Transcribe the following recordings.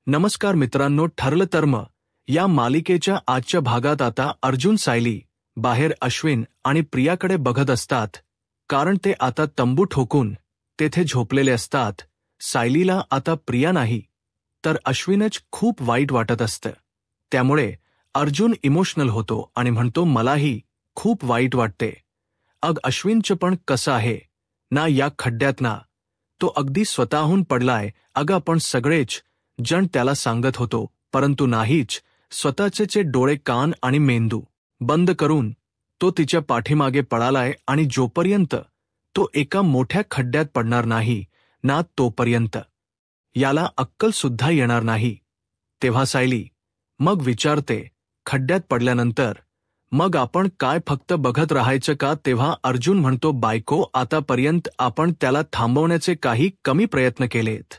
नमस्कार मित्रांनो, ठरलं तर मग या मालिकेच्या आजच्या भागात आता अर्जुन सायली बाहेर अश्विन आणि प्रियाकडे बघत असतात, कारण ते आता तंबू ठोकून तेथे झोपलेले असतात. सायलीला आता प्रिया नाही तर अश्विनच खूप वाईट वाटत असतं. त्यामुळे अर्जुन इमोशनल होतो आणि म्हणतो, मलाही खूप वाईट वाटते. अश्विनचं पण कसं आहे ना या खड्ड्यात ना, तो अगदी स्वतःहून पडलाय. आपण सगळेच जण त्याला सांगत होतो, परंतु नाहीच. स्वतःचे डोळे, कान आणि मेंदू बंद करून तो तिच्या पाठीमागे पळालाय आणि जोपर्यंत तो एका मोठ्या खड्ड्यात पडणार नाही ना, तोपर्यंत याला अक्कल सुद्धा येणार नाही. तेव्हा सायली मग विचारते, खड्ड्यात पडल्यानंतर मग आपण काय फक्त बघत राहायचं का? तेव्हा अर्जुन म्हणतो, बायको, आतापर्यंत आपण त्याला थांबवण्याचे काही कमी प्रयत्न केलेत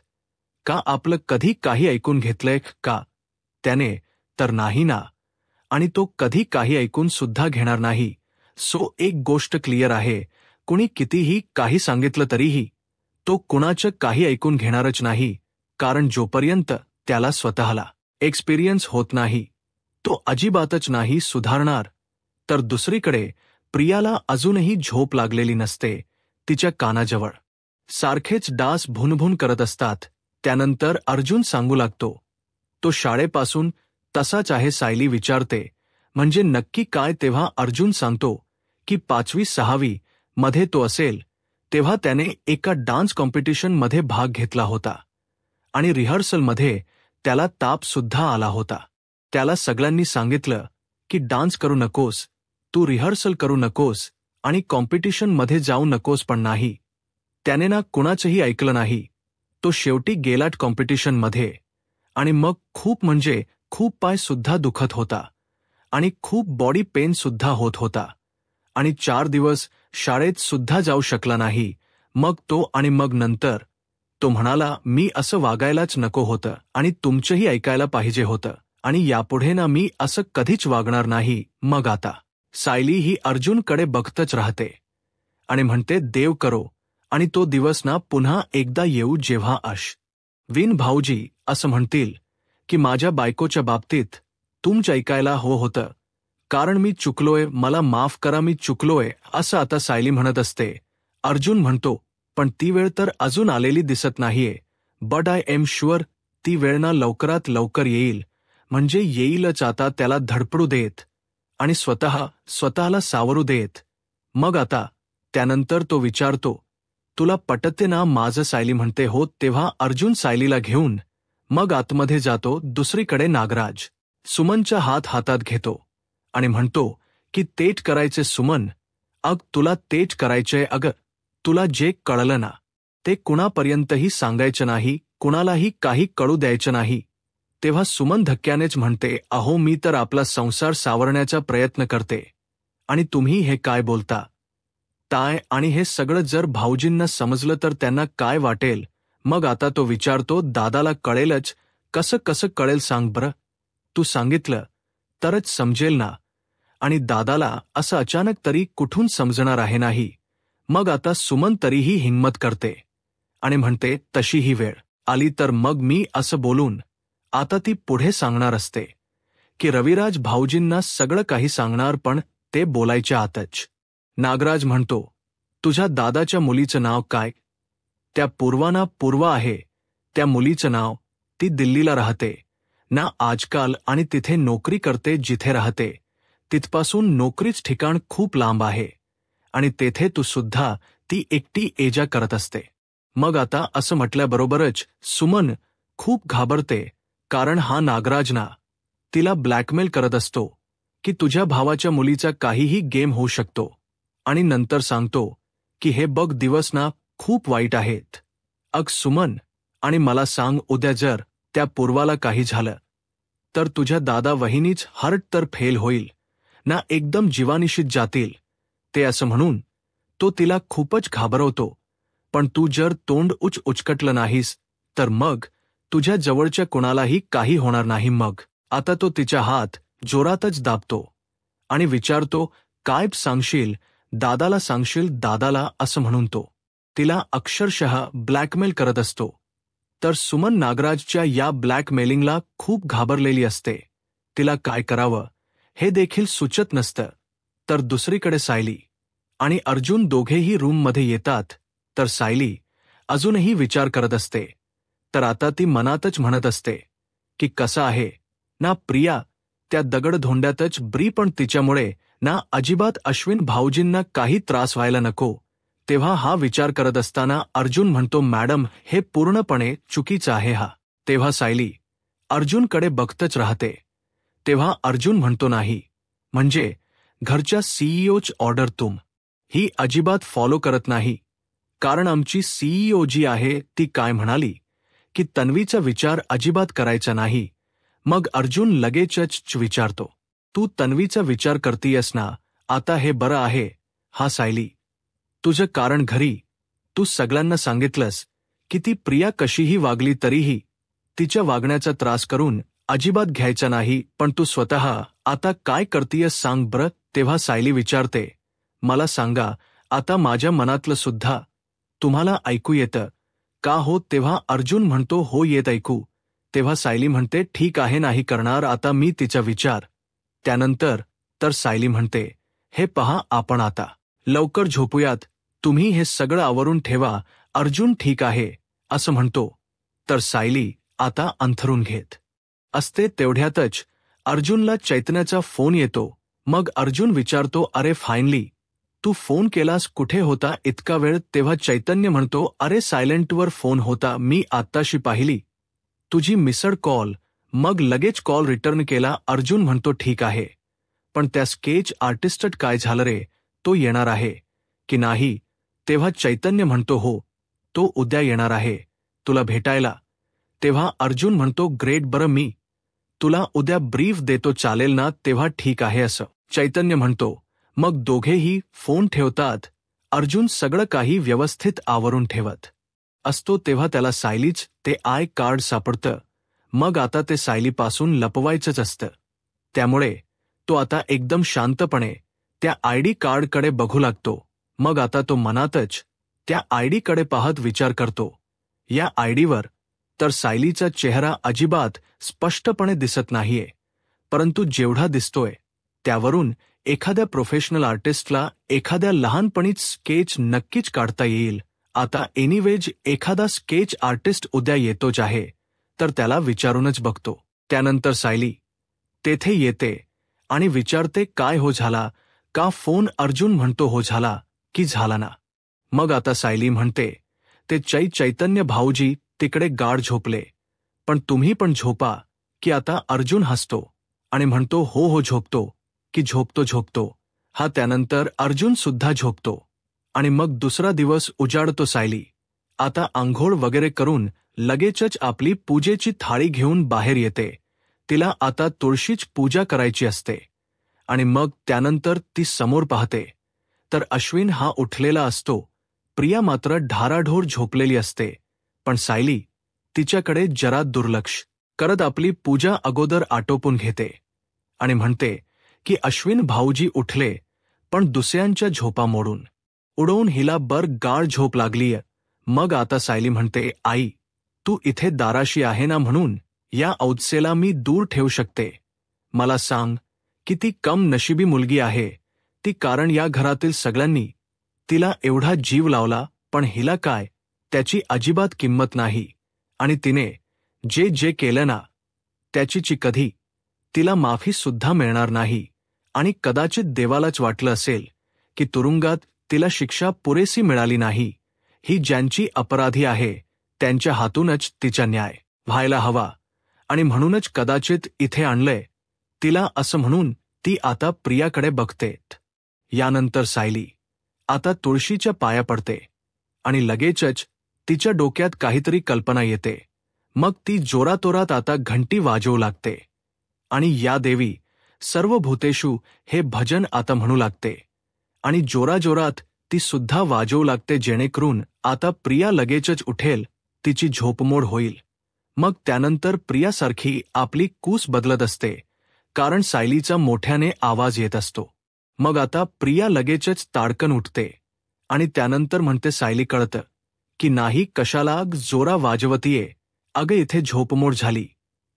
का? आपलं कधी काही ऐकून घेतलंय का त्याने? तर नाही ना, आणि तो कधी काही ऐकून सुद्धा घेणार नाही. सो एक गोष्ट क्लिअर आहे, कुणी कितीही काही सांगितलं तरीही तो कुणाचं काही ऐकून घेणारच नाही, कारण जोपर्यंत त्याला स्वतःला एक्सपिरियन्स होत नाही तो अजिबातच नाही सुधारणार. तर दुसरीकडे प्रियाला अजूनही झोप लागलेली नसते. तिच्या कानाजवळ सारखेच डास भुनभुन करत असतात. त्यानंतर अर्जुन सांगू लागतो, तो शाळेपासून तसाच आहे. सायली विचारते, म्हणजे नक्की काय? तेव्हा अर्जुन सांगतो की 5वी-6वी मध्ये तो असेल तेव्हा त्याने एका डान्स कॉम्पिटिशनमध्ये भाग घेतला होता आणि रिहर्सलमध्ये त्याला ताप सुद्धा आला होता. त्याला सगळ्यांनी सांगितलं की डान्स करू नकोस, तू रिहर्सल करू नकोस आणि कॉम्पिटिशनमध्ये जाऊ नकोस, पण नाही, त्याने ना कुणाचंही ऐकलं नाही. तो शेवटी गेलाट कॉम्पिटिशनमध्ये आणि मग खूप म्हणजे खूप पाय सुद्धा दुखत होता आणि खूप बॉडी पेन सुद्धा होत होता आणि 4 दिवस शाळेत सुद्धा जाऊ शकला नाही. मग नंतर तो म्हणाला, मी असं वागायलाच नको होतं आणि तुमचंही ऐकायला पाहिजे होतं आणि यापुढे ना मी असं कधीच वागणार नाही. मग आता सायली ही अर्जुनकडे बघतच राहते आणि म्हणते, देव करो आणि तो दिवस ना पुन्हा एकदा येऊ जेव्हा अश्विन भाऊजी असं म्हणतील की माझ्या बायकोच्या बाबतीत तुमचं ऐकायला होतं, कारण मी चुकलोय, मला माफ करा, मी चुकलोय, असं आता सायली म्हणत असते. अर्जुन म्हणतो, पण ती वेळ तर अजून आलेली दिसत नाहीये. बट आय एम शुअर ती वेळ ना लवकरात लवकर येईल, म्हणजे येईलच. आता त्याला धडपडू देत आणि स्वतःला सावरू देत. मग आता त्यानंतर तो विचारतो, तुला पटते ना माझं? सायली म्हणते, हो. तेव्हा अर्जुन सायलीला घेऊन मग आतमध्ये जातो. दुसरीकडे नागराज सुमनचा हात हातात घेतो आणि म्हणतो की तेच करायचे सुमन, तुला तेच करायचंय. तुला जे कळलं ना ते कुणापर्यंतही सांगायचं नाही, कुणालाही काही कळू द्यायचं नाही. तेव्हा सुमन धक्क्यानेच म्हणते, अहो, मी तर आपला संसार सावरण्याचा प्रयत्न करते आणि तुम्ही हे काय बोलता ताय? आणि हे सगळं जर भाऊजींना समजलं तर त्यांना काय वाटेल? मग आता तो विचारतो, दादाला कळेलच. कसं कळेल सांग बरं? तू सांगितलं तरच समजेल ना, आणि दादाला असं अचानक तरी कुठून समजणार आहे नाही. मग आता सुमन तरीही हिंमत करते आणि म्हणते, तशी ही वेळ आली तर मग मी असं बोलून आता ती पुढे सांगणार असते की रविराज भाऊजींना सगळं काही सांगणार, पण ते बोलायच्या आतच नागराज म्हणतो, तुझ्या दादाच्या मुलीचं नाव काय? त्या पूर्वा आहे त्या मुलीचं नाव. ती दिल्लीला राहते ना आजकाल आणि तिथे नोकरी करते. जिथे राहते तिथपासून नोकरीच ठिकाण खूप लांब आहे आणि तेथे तू सुद्धा ती एकटी एजा करत असते. मग आता असं म्हटल्याबरोबरच सुमन खूप घाबरते, कारण हा नागराज ना तिला ब्लॅकमेल करत असतो की तुझ्या भावाच्या मुलीचा काहीही गेम होऊ शकतो. आणि नंतर सांगतो की हे बघ, दिवस ना खूप वाईट आहेत. सुमन, आणि मला सांग, उद्या जर त्या पूर्वाला काही झालं तर तुझ्या दादा वहिनीच हार्ट तर फेल होईल ना, एकदम जीवानिशीत जातील ते. असं म्हणून तो तिला खूपच घाबरवतो. पण तू जर तोंड उचकटलं नाहीस तर मग तुझ्या जवळच्या कुणालाही काही होणार नाही. मग आता तो तिचा हात जोरातच दाबतो आणि विचारतो, काय सांगशील? दादाला सांगशील? दादाला? असं म्हणून तो तिला अक्षरशः ब्लॅकमेल करत असतो. तर सुमन नागराजच्या या ब्लॅकमेलिंगला खूप घाबरलेली असते. तिला काय करावं हे देखील सुचत नसतं. तर दुसरीकडे सायली आणि अर्जुन दोघेही रूममध्ये येतात. तर सायली अजूनही विचार करत असते. तर आता ती मनातच म्हणत असते की कसं आहे ना प्रिया त्या दगडधोंड्यातच ब्री, पण तिच्यामुळे ना अजिबात अश्विन भाऊजींना काही त्रास व्हायला नको. तेव्हा हा विचार करत असताना अर्जुन म्हणतो, मॅडम हे पूर्णपणे चुकीचं आहे हा. तेव्हा सायली अर्जुनकडे बघतच राहते. तेव्हा अर्जुन म्हणतो, नाही म्हणजे घरच्या सीईओची ऑर्डर ही अजिबात फॉलो करत नाही. कारण आमची सीईओ जी आहे ती काय म्हणाली की तन्वीचा विचार अजिबात करायचा नाही. मग अर्जुन लगेचच विचारतो, तू तन्वीचा विचार करतीयस ना, आता हे बरं आहे. हा सायली तुझं कारण घरी तू सगळ्यांना सांगितलंस की ती प्रिया कशीही वागली तरीही तिच्या वागण्याचा त्रास करून अजिबात घ्यायचा नाही, पण तू स्वतः आता काय करतीयस सांग बरं. तेव्हा सायली विचारते, मला सांगा आता माझ्या मनातलं सुद्धा तुम्हाला ऐकू येतं का हो. तेव्हा अर्जुन म्हणतो, हो येत ऐकू. तेव्हा सायली म्हणते, ठीक आहे नाही करणार आता मी तिचा विचार. त्यानंतर तर सायली म्हणते, हे पहा आपण आता लवकर झोपूयात, तुम्ही हे सगळं आवरून ठेवा. अर्जुन ठीक आहे असं म्हणतो. तर सायली आता अंथरून घेत असते. तेवढ्यातच अर्जुनला चैतन्याचा फोन येतो. मग अर्जुन विचारतो, अरे फायनली तू फोन केलास, कुठे होता इतका वेळ. तेव्हा चैतन्य म्हणतो, अरे सायलेंटवर फोन होता, मी आत्ताशी पाहिली तुझी मिसड कॉल, मग लगेच कॉल रिटर्न केला. अर्जुन म्हणतो, ठीक आहे पण त्या स्केच आर्टिस्ट काय झालं रे, तो येणार आहे की नाही. तेव्हा चैतन्य म्हणतो, हो तो उद्या येणार आहे तुला भेटायला. तेव्हा अर्जुन म्हणतो, ग्रेट, बरं मी तुला उद्या ब्रीफ देतो चालेल ना. तेव्हा ठीक आहे असं चैतन्य म्हणतो. मग दोघेही फोन ठेवतात. अर्जुन सगळं काही व्यवस्थित आवरून ठेवत असतो. तेव्हा त्याला सायलीच ते आय कार्ड सापडतं. मग आता ते सायलीपासून लपवायचंच असतं. त्यामुळे तो आता एकदम शांतपणे त्या आयडी कार्डकडे बघू लागतो. मग आता तो मनातच त्या आयडीकडे पाहत विचार करतो, या आयडीवर तर सायलीचा चेहरा अजिबात स्पष्टपणे दिसत नाहीये, परंतु जेवढा दिसतोय त्यावरून एखाद्या प्रोफेशनल आर्टिस्टला एखाद्या लहानपणीच स्केच नक्कीच काढता येईल. आता एनिवेज एखादा स्केच आर्टिस्ट उद्या येतोच आहे, तर त्याला विचारूनच बघतो. त्यानंतर सायली तेथे येते आणि विचारते, काय हो झाला का फोन. अर्जुन म्हणतो, हो झाला की झाला ना. मग आता सायली म्हणते, ते चैतन्य भाऊजी तिकडे गाढ झोपले, पण तुम्ही पण झोपा की आता. अर्जुन हसतो आणि म्हणतो, हो हो झोपतो की झोपतो. हा त्यानंतर अर्जुन सुद्धा झोपतो आणि मग दुसरा दिवस उजाडतो. सायली आता आंघोळ वगैरे करून लगेचच आपली पूजेची थाळी घेऊन बाहेर येते. तिला आता तुळशीच पूजा करायची असते. आणि मग त्यानंतर ती समोर पाहते तर अश्विन हा उठलेला असतो. प्रिया मात्र ढाराढोर झोपलेली असते. पण सायली तिच्याकडे जरा दुर्लक्ष करत आपली पूजा अगोदर आटोपून घेते आणि म्हणते की अश्विन भाऊजी उठले, पण दुसऱ्यांच्या झोपा मोडून उडवून हिला बर गाढ झोप लागलीय. मग आता सायली म्हणते, आई तू इथे दाराशी आहे ना, म्हणून या औत्सेला मी दूर ठेवू शकते. मला सांग किती कम नशिबी मुलगी आहे ती, कारण या घरातील सगळ्यांनी तिला एवढा जीव लावला, पण हिला काय त्याची अजिबात किंमत नाही. आणि तिने जे जे केलं ना त्याची कधी तिला माफी सुद्धा मिळणार नाही. आणि कदाचित देवालाच वाटलं असेल की तुरुंगात तिला शिक्षा पुरेसी मिळाली नाही. ही ज्यांची अपराधी आहे त्यांच्या हातूनच तिचा न्याय व्हायला हवा, आणि म्हणूनच कदाचित इथे आणलंय तिला असं म्हणून ती आता प्रियाकडे बघते. यानंतर सायली आता तुळशीच्या पाया पडते आणि लगेचच तिच्या डोक्यात काहीतरी कल्पना येते. मग ती जोरातोरात आता घंटी वाजवू लागते आणि या देवी सर्व भूतेषु हे भजन आता म्हणू लागते आणि जोराजोरात ती सुद्धा वाजवू लागते, जेणेकरून आता प्रिया लगेचच उठेल, तिची झोपमोड होईल. मग त्यानंतर प्रियासारखी आपली कूस बदलत असते, कारण सायलीचा मोठ्याने आवाज येत असतो. मग आता प्रिया लगेचच ताडकन उठते आणि त्यानंतर म्हणते, सायली कळतं की नाही कशाला जोरा वाजवतीये, अगं इथे झोपमोड झाली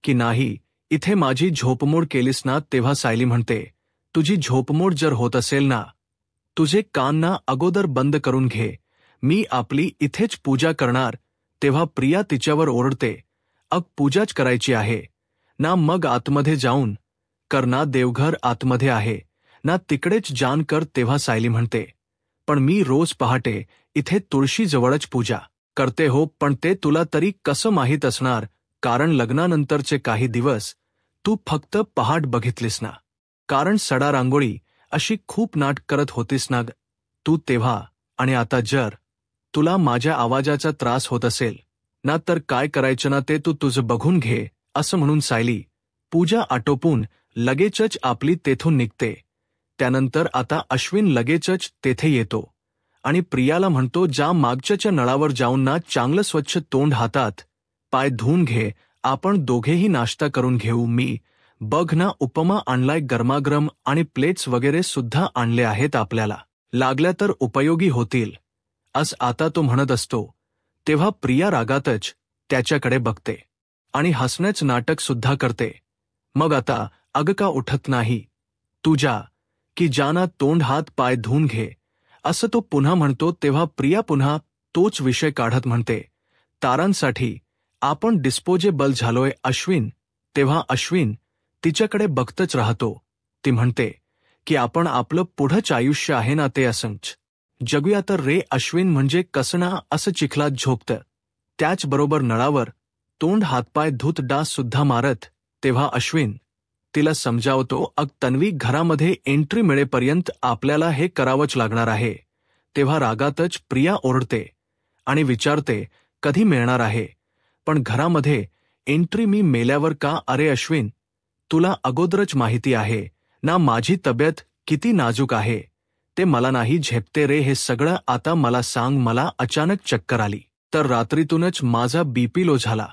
की नाही, इथे माझी झोपमोड केलीस ना? तेव्हा सायली म्हणते, तुझी झोपमोड जर होत असेल ना, तुझे कान ना अगोदर बंद करून घे, मी आपली इथेच पूजा करणार. तेव्हा प्रिया तिच्यावर ओरडते, अग पूजाच करायची आहे ना, मग आतमध्ये जाऊन कर ना, देवघर आतमध्ये आहे ना, तिकडेच जान कर. तेव्हा सायली म्हणते, पण मी रोज पहाटे इथे तुळशीजवळच पूजा करते हो. पण ते तुला तरी कसं माहीत असणार, कारण लग्नानंतरचे काही दिवस तू फक्त पहाट बघितलीस ना, कारण सडा रांगोळी अशी खूप नाट करत होतीस ना ग तू तेव्हा. आणि आता जर तुला माझ्या आवाजाचा त्रास होत असेल ना, तर काय करायचं ना ते तू तुझं बघून घे. असं म्हणून सायली पूजा आटोपून लगेचच आपली तेथून निघते. त्यानंतर आता अश्विन लगेचच तेथे येतो आणि प्रियाला म्हणतो, जा मागच्याच्या नळावर जाऊन ना चांगलं स्वच्छ तोंड हातात पाय धुवून घे, आपण दोघेही नाश्ता करून घेऊ. मी बघ ना उपमा आणलाय गरमागरम आणि प्लेट्स वगैरे सुद्धा आणले आहेत, आपल्याला लागल्या तर उपयोगी होतील. आता तो म्हणत असतो तेव्हा प्रिया रागातच त्याच्याकडे बघते आणि हसण्याचं नाटक सुद्धा करते. मग आता अगं का उठत नाही, तू जा की जाना, तोंड हात पाय धुवून घे, असं तो पुन्हा म्हणतो. तेव्हा प्रिया पुन्हा तोच विषय काढत म्हणते, तारांसाठी आपण डिस्पोजेबल झालोय अश्विन. तेव्हा अश्विन तिच्याकडे बघतच राहतो. ती म्हणते की आपण आपलं पुढंच आयुष्य आहे ना ते असंच जगूया तर रे अश्विन. म्हणजे कसं ना, असं चिखलात झोपतं, त्याचबरोबर नळावर तोंड हातपाय धुत डास सुद्धा मारत. तेव्हा अश्विन तिला समजावतो, अग तन्वी, घरामध्ये एंट्री मिळेपर्यंत आपल्याला हे करावंच लागणार आहे. तेव्हा रागातच प्रिया ओरडते आणि विचारते, कधी मिळणार आहे पण घरामध्ये एंट्री? मी मेल्यावर का? अरे अश्विन, तुला अगोदरच माहिती आहे ना माझी तब्येत किती नाजूक आहे, ते मला नाही झेपते रे हे सगळं. आता मला सांग, मला अचानक चक्कर आली तर रात्रीतूनच माझा बीपी लो झाला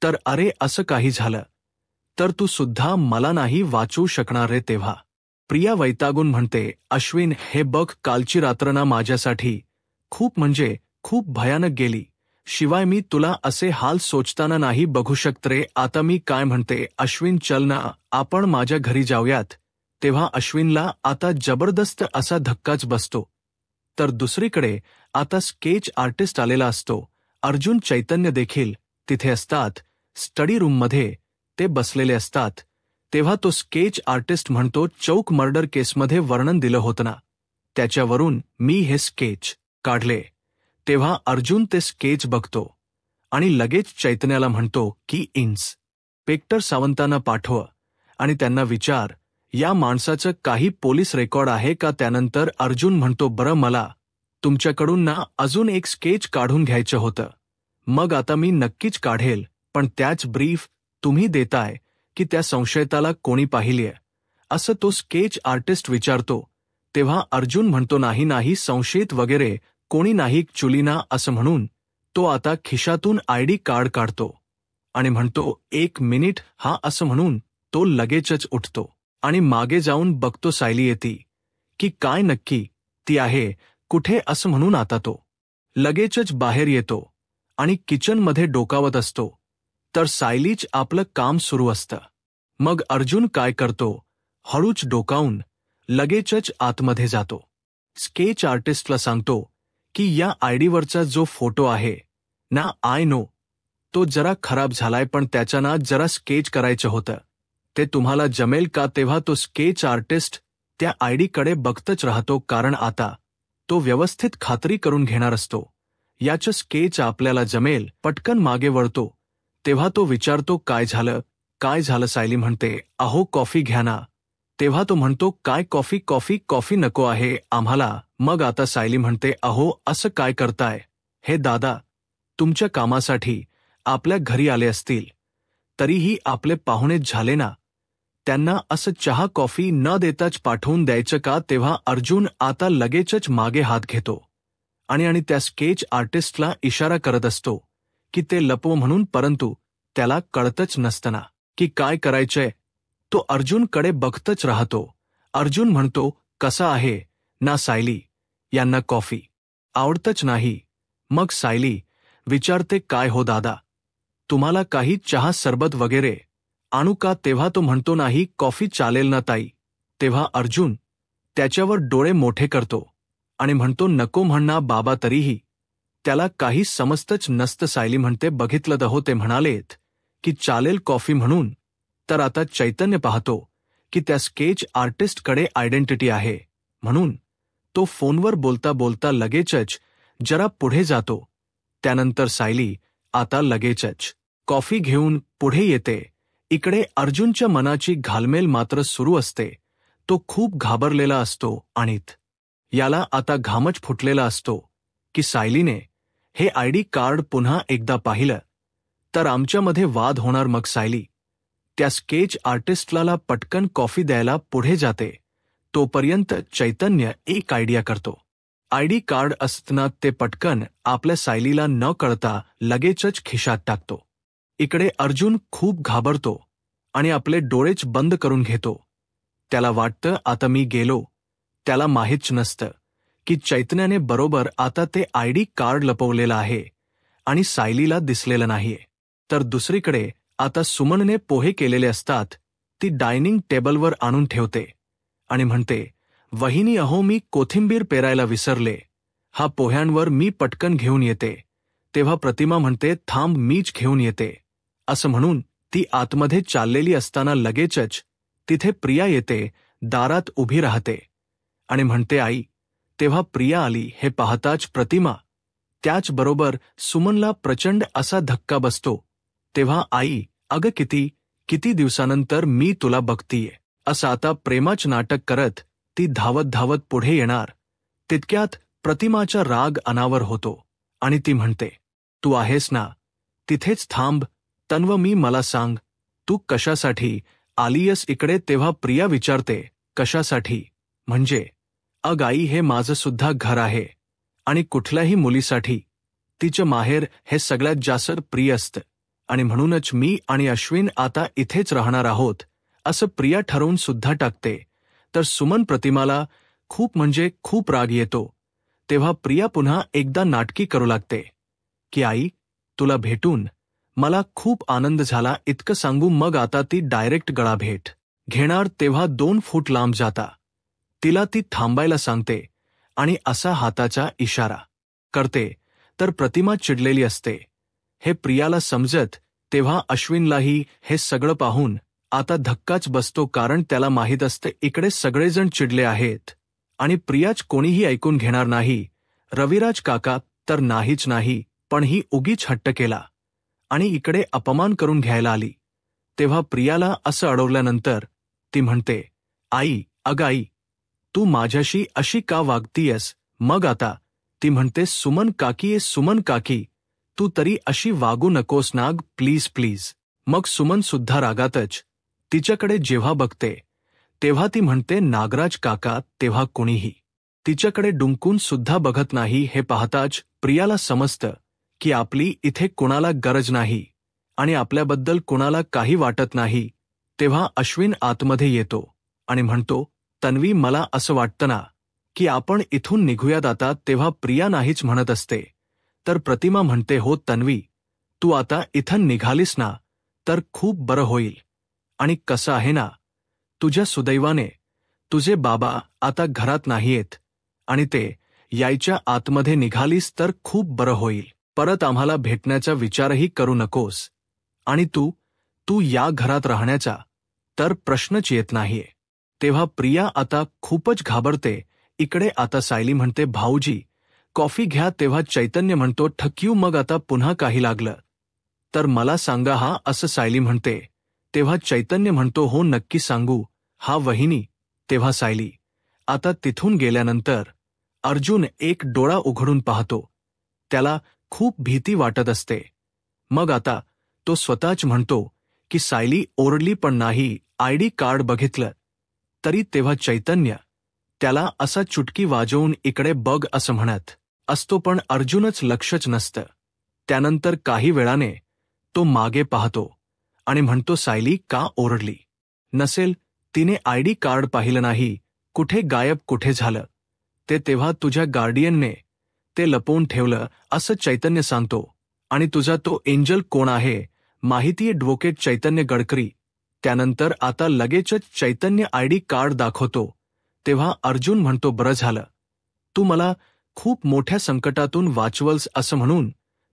तर, अरे असं काही झालं तर तू सुद्धा मला नाही वाचवू शकणार रे. तेव्हा प्रिया वैतागून म्हणते, अश्विन हे बघ, कालची रात्र ना माझ्यासाठी खूप म्हणजे खूप भयानक गेली. शिवाय मी तुला असे हाल सोचताना नाही बघू शकत रे. आता मी काय म्हणते, अश्विन चल ना आपण माझ्या घरी जाऊयात. तेव्हा अश्विनला आता जबरदस्त असा धक्काच बसतो. तर दुसरीकडे आता स्केच आर्टिस्ट आलेला असतो. अर्जुन, चैतन्य देखील तिथे असतात. स्टडी रूममध्ये ते बसलेले असतात. तेव्हा तो स्केच आर्टिस्ट म्हणतो, चौक मर्डर केसमध्ये वर्णन दिलं होतं ना, त्याच्यावरून मी हे स्केच काढले. तेव्हा अर्जुन ते स्केच बघतो आणि लगेच चैतन्याला म्हणतो की इन्स्पेक्टर सावंतांना पाठव आणि त्यांना विचार, या माणसाचं काही पोलीस रेकॉर्ड आहे का? त्यानंतर अर्जुन म्हणतो, बरं मला तुमच्याकडून ना अजून एक स्केच काढून घ्यायचं होतं. मग आता मी नक्कीच काढेल, पण त्याच ब्रीफ तुम्ही देताय की त्या संशयिताला कोणी पाहिलीय, असं तो स्केच आर्टिस्ट विचारतो. तेव्हा अर्जुन म्हणतो, नाही नाही, संशयित वगैरे कोणी नाही चुलीना. असं म्हणून तो आता खिशातून आयडी कार्ड काढतो आणि म्हणतो, एक मिनिट हा. असं म्हणून तो लगेचच उठतो आणि मागे जाऊन बघतो सायली येती की काय, नक्की ती आहे कुठे. असं म्हणून आता तो लगेचच बाहेर येतो आणि किचनमध्ये डोकावत असतो. तर सायलीच आपलं काम सुरू असतं. मग अर्जुन काय करतो, हळूच डोकावून लगेचच आतमध्ये जातो. स्केच आर्टिस्टला सांगतो की या आयडीवरचा जो फोटो आहे ना, आय नो तो जरा खराब झालाय, पण त्याच्या ना जरा स्केच करायचं होतं, ते तुम्हाला जमेल का? तेव्हा तो स्केच आर्टिस्ट त्या आयडीकडे बघतच राहतो, कारण आता तो व्यवस्थित खात्री करून घेणार असतो याचं स्केच आपल्याला जमेल. पटकन मागे वळतो. तेव्हा तो विचारतो, काय झालं काय झालं? सायली म्हणते, अहो कॉफी घ्या ना. तेव्हा तो म्हणतो, काय कॉफी? कॉफी नको आहे आम्हाला. मग आता सायली म्हणते, अहो असं काय करताय, हे दादा तुमच्या कामासाठी आपल्या घरी आले असतील, तरीही आपले पाहुणेच झाले ना, त्यांना असं चहा कॉफी न देताच पाठवून द्यायचं का? तेव्हा अर्जुन आता लगेचच मागे हात घेतो आणि त्या स्केच आर्टिस्टला इशारा करत असतो की ते लपव म्हणून, परंतु त्याला कळतच नसताना की काय करायचंय. तो अर्जुनकडे बघतच राहतो. अर्जुन म्हणतो, कसा आहे ना सायली, यांना कॉफी आवडतच नाही. मग सायली विचारते, काय हो दादा, तुम्हाला काही चहा सरबत वगैरे आणू का? तेव्हा तो म्हणतो नाही, कॉफी चालेल ना ताई. तेव्हा अर्जुन त्याच्यावर डोळे मोठे करतो आणि म्हणतो, नको म्हणा बाबा. तरीही त्याला काही समजतच नसतं. सायली म्हणते, बघितलं दहो, ते म्हणालेत की चालेल कॉफी म्हणून. तर आता चैतन्य पाहतो की त्या स्केच आर्टिस्टकडे आयडेंटिटी आहे, म्हणून तो फोनवर बोलता बोलता लगेचच जरा पुढे जातो. त्यानंतर सायली आता लगेचच कॉफी घेऊन पुढे येते. इकडे अर्जुनच्या मनाची घालमेल मात्र सुरू असते. तो खूप घाबरलेला असतो आणि याला आता घामच फुटलेला असतो की सायलीने हे आयडी कार्ड पुन्हा एकदा पाहिलं तर आमच्यामध्ये वाद होणार. मग सायली त्या स्केच आर्टिस्टला पटकन कॉफी द्यायला पुढे जाते. तोपर्यंत चैतन्य एक आयडिया करतो. आयडी कार्ड असताना ते पटकन आपल्या सायलीला न कळता लगेचच खिशात टाकतो. इकडे अर्जुन खूप घाबरतो आणि आपले डोळेच बंद करून घेतो. त्याला वाटतं आता मी गेलो. त्याला माहीत नसतं की चैतन्याने बरोबर आता ते आयडी कार्ड लपवलेलं आहे आणि सायलीला दिसलेलं नाहीये. तर दुसरीकडे आता सुमनने पोहे केलेले असतात. ती डायनिंग टेबलवर आणून ठेवते आणि म्हणते, वहिनी अहो, मी कोथिंबीर पेरायला विसरले. हा पोह्यांवर मी पटकन घेऊन येते. तेव्हा प्रतिमा म्हणते, थांब, मीच घेऊन येते. असं म्हणून ती आतमध्ये चाललेली असताना लगेचच तिथे प्रिया येते. दारात उभी राहते आणि म्हणते, आई. तेव्हा प्रिया आली हे पाहताच प्रतिमा त्याचबरोबर सुमनला प्रचंड असा धक्का बसतो. तेव्हा आई, अगं किती दिवसानंतर मी तुला बघतीये, असं आता प्रेमाच नाटक करत ती धावत धावत पुढे येणार. तितक्यात प्रतिमाचा राग अनावर होतो आणि ती म्हणते, तू आहेस ना, तिथेच थांब. तन्व, मला सांग, तू कशासाठी आलीयस इकडे? तेव्हा प्रिया विचारते, कशासाठी म्हणजे? अग आई, हे माझं सुद्धा घर आहे आणि कुठल्याही मुलीसाठी तिचं माहेर हे सगळ्यात जास्त प्रिय असतं आणि म्हणूनच मी आणि अश्विन आता इथेच राहणार आहोत, असं प्रिया ठरवून सुद्धा टाकते. तर सुमन प्रतिमाला खूप म्हणजे खूप राग येतो. तेव्हा प्रिया पुन्हा एकदा नाटकी करू लागते की आई, तुला भेटून मला खूप आनंद झाला, इतकं सांगू मग आता ती डायरेक्ट गळा भेट घेणार. तेव्हा 2 फूट लांब जाता तिला ती थांबायला सांगते आणि असा हाताचा इशारा करते. तर प्रतिमा चिडलेली असते. हे प्रियाला समजत. तेव्हा अश्विनलाही हे सगळं पाहून आता धक्काच बसतो, कारण त्याला माहीत असते इकडे सगळेजण चिडले आहेत आणि प्रियाच कोणीही ऐकून घेणार नाही. रविराज काका तर नाहीच नाही, पण ही उगीच हट्ट केला आणि इकडे अपमान करून घ्यायला आली. तेव्हा प्रियाला असं अडवल्यानंतर ती म्हणते, आई, अगं आई, तू माझ्याशी अशी का वागतीयस? मग आता ती म्हणते, सुमन काकी, सुमन काकी, तू तरी अशी वागू नकोस नाग, प्लीज प्लीज. मग सुमन सुद्धा रागातच तिच्याकडे जेव्हा बघते तेव्हा ती म्हणते, नागराज काका. तेव्हा कोणीही तिच्याकडे डुंकून सुद्धा बघत नाही. हे पाहताच प्रियाला समजतं की आपली इथे कुणाला गरज नाही आणि आपल्याबद्दल कुणाला काही वाटत नाही. तेव्हा अश्विन आतमध्ये येतो आणि म्हणतो, तन्वी, मला असं वाटतं ना की आपण इथून निघूयात आता. तेव्हा प्रिया नाहीच म्हणत असते. तर प्रतिमा म्हणते, हो तन्वी, तू आता इथं निघालीस ना तर खूप बरं होईल. आणि कसं आहे ना, तुझ्या सुदैवाने तुझे बाबा आता घरात नाहीयेत आणि ते यायच्या आतमध्ये निघालीस तर खूप बरं होईल. परत आम्हाला भेटण्याचा विचारही करू नकोस आणि तू या घरात राहण्याचा तर प्रश्नच येत नाहीये. तेव्हा प्रिया आता खूपच घाबरते. इकडे आता सायली म्हणते, भाऊजी, कॉफी घ्या. तेव्हा चैतन्य म्हणतो, ठक्यू, मग आता पुन्हा काही लागलं तर मला सांगा हा, असं सायली म्हणते. तेव्हा चैतन्य म्हणतो, हो नक्की सांगू हा वहिनी. तेव्हा सायली आता तिथून गेल्यानंतर अर्जुन एक डोळा उघडून पाहतो. त्याला खूप भीती वाटत असते. मग आता तो स्वतःच म्हणतो की सायली ओरडली पण नाही, आयडी कार्ड बघितलं तरी. तेव्हा चैतन्य त्याला असा चुटकी वाजवून इकडे बघ असं म्हणत असतो, पण अर्जुनच लक्षच नसतं. त्यानंतर काही वेळाने तो मागे पाहतो आणि म्हणतो, सायली का ओरडली नसेल? तिने आयडी कार्ड पाहिलं नाही. कुठे गायब, कुठे झालं ते? तेव्हा तुझ्या गार्डियनने ते लपवून ठेवलं असं चैतन्य सांगतो. आणि तुझा तो एंजल कोण आहे माहिती ॲडव्होकेट चैतन्य गडकरी. त्यानंतर आता लगेचच चैतन्य आयडी कार्ड दाखवतो. तेव्हा अर्जुन म्हणतो, बरं झालं तू मला खूप मोठ्या संकटातून वाचवलंस असं म्हणून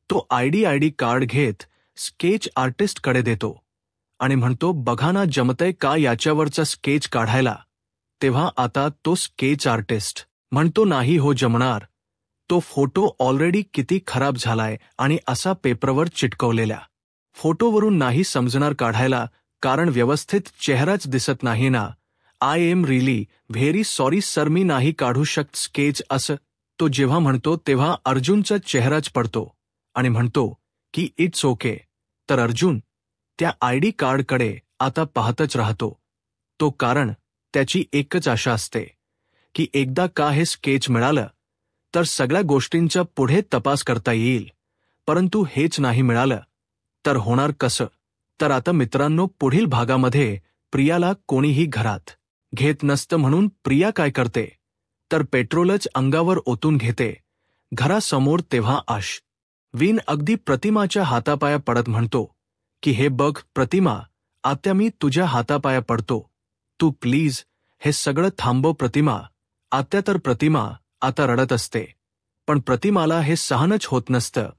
तो आयडी कार्ड घेत स्केच आर्टिस्टकडे देतो आणि म्हणतो, बघा ना जमतंय का याच्यावरचा स्केच काढायला. तेव्हा आता तो स्केच आर्टिस्ट म्हणतो, नाही हो जमणार, तो फोटो ऑलरेडी किती खराब झालाय आणि असा पेपरवर चिटकवलेल्या फोटोवरून नाही समजणार काढायला, कारण व्यवस्थित चेहराच दिसत नाही ना. I am really very sorry sir, मी नाही काढू शकत स्केच असं तो जेव्हा म्हणतो तेव्हा अर्जुनचा चेहराच पडतो आणि म्हणतो की इट्स ओके. तर अर्जुन त्या आयडी कार्डकडे आता पाहतच राहतो. तो कारण त्याची एकच आशा असते की एकदा का हे स्केच मिळालं तर सगळ्या गोष्टींचा पुढे तपास करता येईल. परंतु हेच नाही मिळालं तर होणार कसं. तर आता मित्रांनो, पुढील भागामध्ये प्रियाला कोणीही घरात घेत नसतं म्हणून प्रिया काय करते तर पेट्रोलच अंगावर ओतून घेते घरासमोर. तेव्हा अश्विन अगदी प्रतिमाच्या हातापाया पडत म्हणतो की हे बघ प्रतिमा, आत्या मी तुझ्या हातापाया पडतो, तू प्लीज हे सगळं थांबव प्रतिमा. आत्या तर प्रतिमा आता रडत असते, पण प्रतिमाला हे सहनच होत नसतं.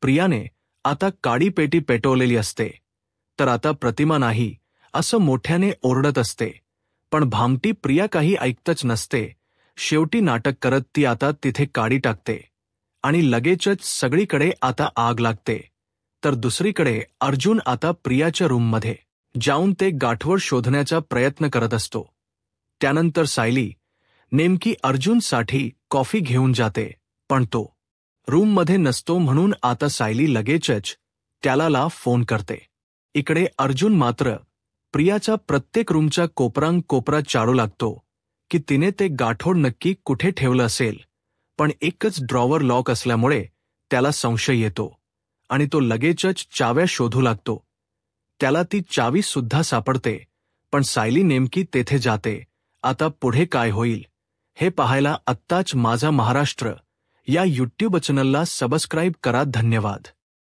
प्रियाने आता काडी पेटी पेटवलेली असते तर आता प्रतिमा नाही असं मोठ्याने ओरडत असते, पण भामटी प्रिया काही ऐकतच नसते. शेवटी नाटक करत ती आता तिथे काडी टाकते आणि लगेचच सगळीकडे आता आग लागते. तर दुसरीकडे अर्जुन आता प्रियाच्या रूममध्ये जाऊन ते गाठवड शोधण्याचा प्रयत्न करत असतो. त्यानंतर सायली नेमकी अर्जुनसाठी कॉफी घेऊन जाते, पण तो रूममध्ये नसतो म्हणून आता सायली लगेचच त्याला फोन करते. इकडे अर्जुन मात्र प्रियाचा प्रत्येक रूमचा कोपरा चाळू लागतो की तिने ते गाठोड नक्की कुठे ठेवलं असेल, पण एकच ड्रॉवर लॉक असल्यामुळे त्याला संशय येतो आणि तो लगेचच चाव्या शोधू लागतो. त्याला ती चावी सुद्धा सापडते, पण सायली नेमकी तेथे जाते. आता पुढे काय होईल हे पाहायला आत्ताच माझा महाराष्ट्र या यूट्यूब चॅनलला सबस्क्राईब करा. धन्यवाद.